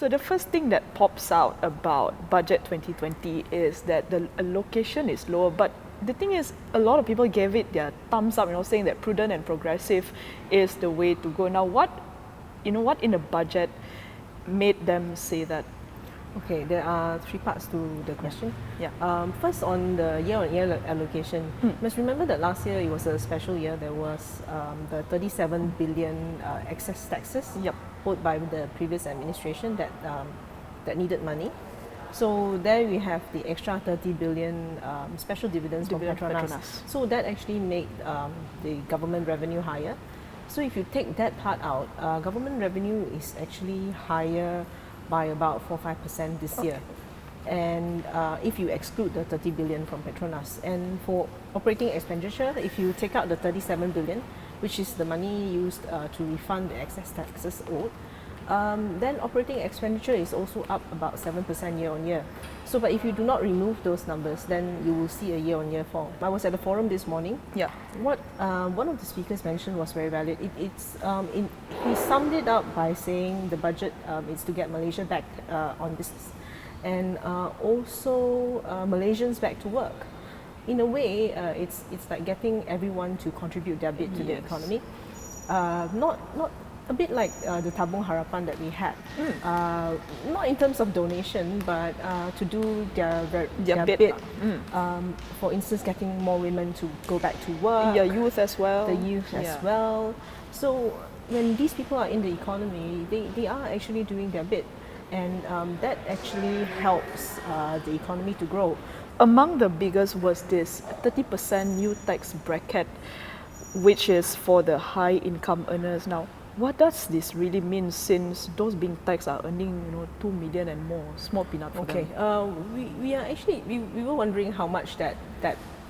So the first thing that pops out about budget 2020 is that the allocation is lower, but the thing is, a lot of people gave it their thumbs up, saying that prudent and progressive is the way to go. Now, what in the budget made them say that? Okay, there are three parts to the question. Yeah. First, on the year-on-year allocation, you must remember that last year it was a special year. There was the 37 billion excess taxes Yep. owed by the previous administration that needed money. So there we have the extra 30 billion special dividends from Petronas. So that actually made the government revenue higher. So if you take that part out, government revenue is actually higher by about 4-5% this year. And if you exclude the 30 billion from Petronas, and for operating expenditure, if you take out the 37 billion, which is the money used to refund the excess taxes owed, then operating expenditure is also up about 7% year on year. So, but if you do not remove those numbers, then you will see a year on year fall. I was at a forum this morning. Yeah. What one of the speakers mentioned was very valid. He summed it up by saying the budget is to get Malaysia back on business, and also Malaysians back to work. In a way, it's like getting everyone to contribute their bit to the economy. Not a bit like the Tabung Harapan that we had. Not in terms of donation, but to do their bit. For instance, getting more women to go back to work. Yeah, youth as well. The youth as well. So when these people are in the economy, they are actually doing their bit. And that actually helps the economy to grow. Among the biggest was this 30% new tax bracket, which is for the high income earners. Now, what does this really mean, since those being taxed are earning 2 million and more? Small peanut for them. We are actually we were wondering how much that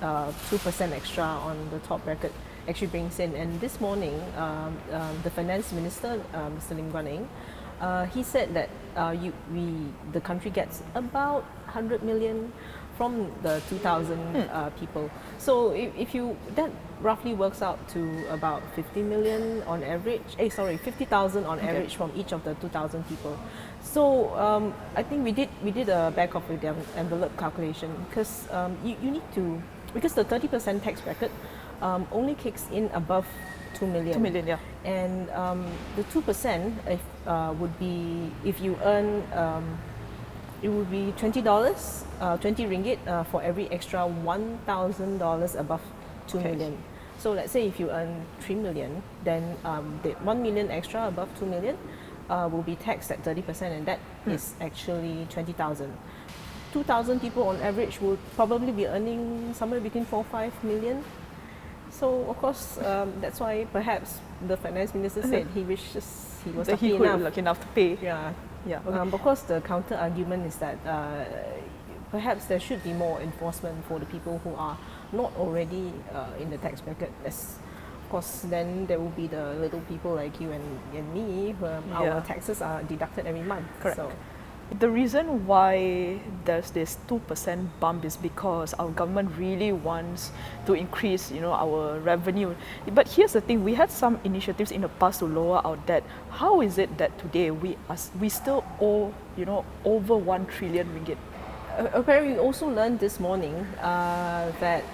2% extra on the top bracket actually brings in. And this morning, the finance minister, Mr. Lim Guan Eng, he said that the country gets about 100 million from the 2,000 people. So if you, that roughly works out to about 50 million on average. 50,000 on average from each of the 2,000 people. So I think we did a back of the envelope calculation, because you need to, because the 30% tax bracket only kicks in above 2 million. 2 million, yeah. And the 2% would be, if you earn, it would be $20, 20 ringgit for every extra $1,000 above 2 million. So let's say if you earn 3 million, then the 1 million extra above 2 million will be taxed at 30%, and that is actually 20,000. 2,000 people on average will probably be earning somewhere between 4-5 million. So of course, that's why perhaps the finance minister said he wishes he was lucky enough to pay. Yeah. Of course, the counter argument is that perhaps there should be more enforcement for the people who are not already in the tax bracket. Of course, then there will be the little people like you and me, where our taxes are deducted every month. Correct. So, the reason why there's this 2% bump is because our government really wants to increase, our revenue. But here's the thing: we had some initiatives in the past to lower our debt. How is it that today we still owe, over 1 trillion ringgit? Apparently, we also learned this morning that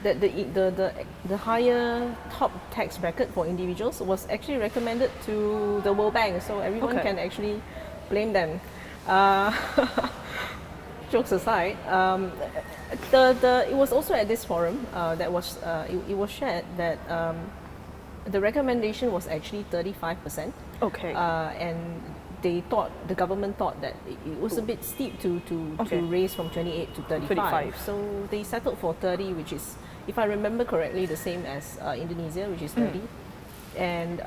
the higher top tax bracket for individuals was actually recommended to the World Bank, so everyone can actually blame them. Jokes aside, it was also at this forum that was it was shared that the recommendation was actually 35%. And the government thought that it was a bit steep to raise from 28 to 35. So they settled for 30, which is, if I remember correctly, the same as Indonesia, which is 30. And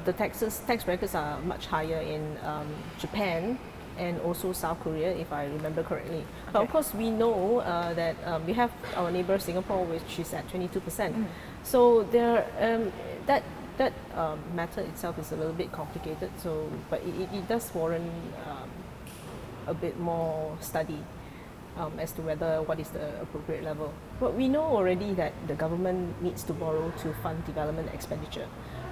the tax brackets are much higher in Japan and also South Korea, if I remember correctly. But of course, we know that we have our neighbor Singapore, which is at 22%. So that matter itself is a little bit complicated. So, but it does warrant a bit more study as to what is the appropriate level. But we know already that the government needs to borrow to fund development expenditure.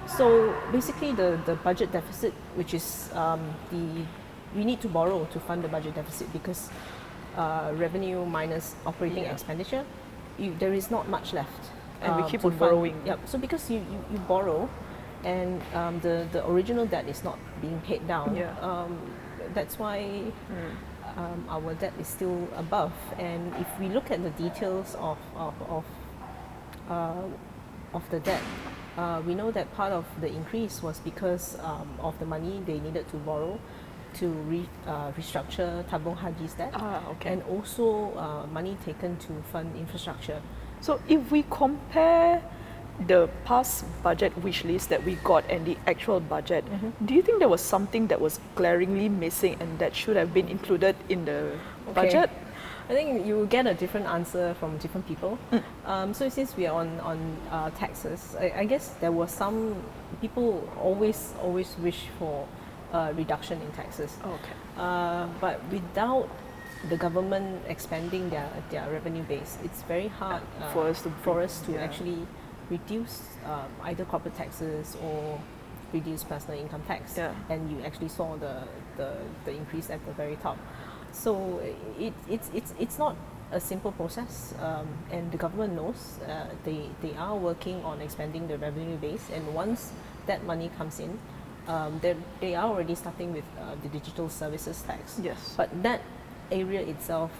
So basically, the budget deficit, which is we need to borrow to fund the budget deficit because revenue minus operating expenditure, there is not much left. And we keep to on fund. borrowing. Yep. So because you borrow, and the original debt is not being paid down, that's why our debt is still above. And if we look at the details of the debt, we know that part of the increase was because of the money they needed to borrow to restructure Tabung Haji's debt, and also money taken to fund infrastructure. So if we compare the past budget wish list that we got and the actual budget, do you think there was something that was glaringly missing and that should have been included in the budget? I think you get a different answer from different people. So since we are on taxes, I guess there were some people always wish for a reduction in taxes. But without the government expanding their revenue base, it's very hard for us to actually reduce either corporate taxes or reduce personal income tax. And you actually saw the increase at the very top. So it's not a simple process, and the government knows they are working on expanding the revenue base, and once that money comes in, they are already starting with the digital services tax. But that area itself,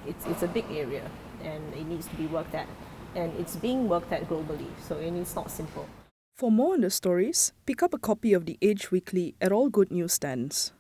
it's a big area, and it needs to be worked at, and it's being worked at globally, so it's not simple. For more on the stories, pick up a copy of The Age Weekly at all good newsstands.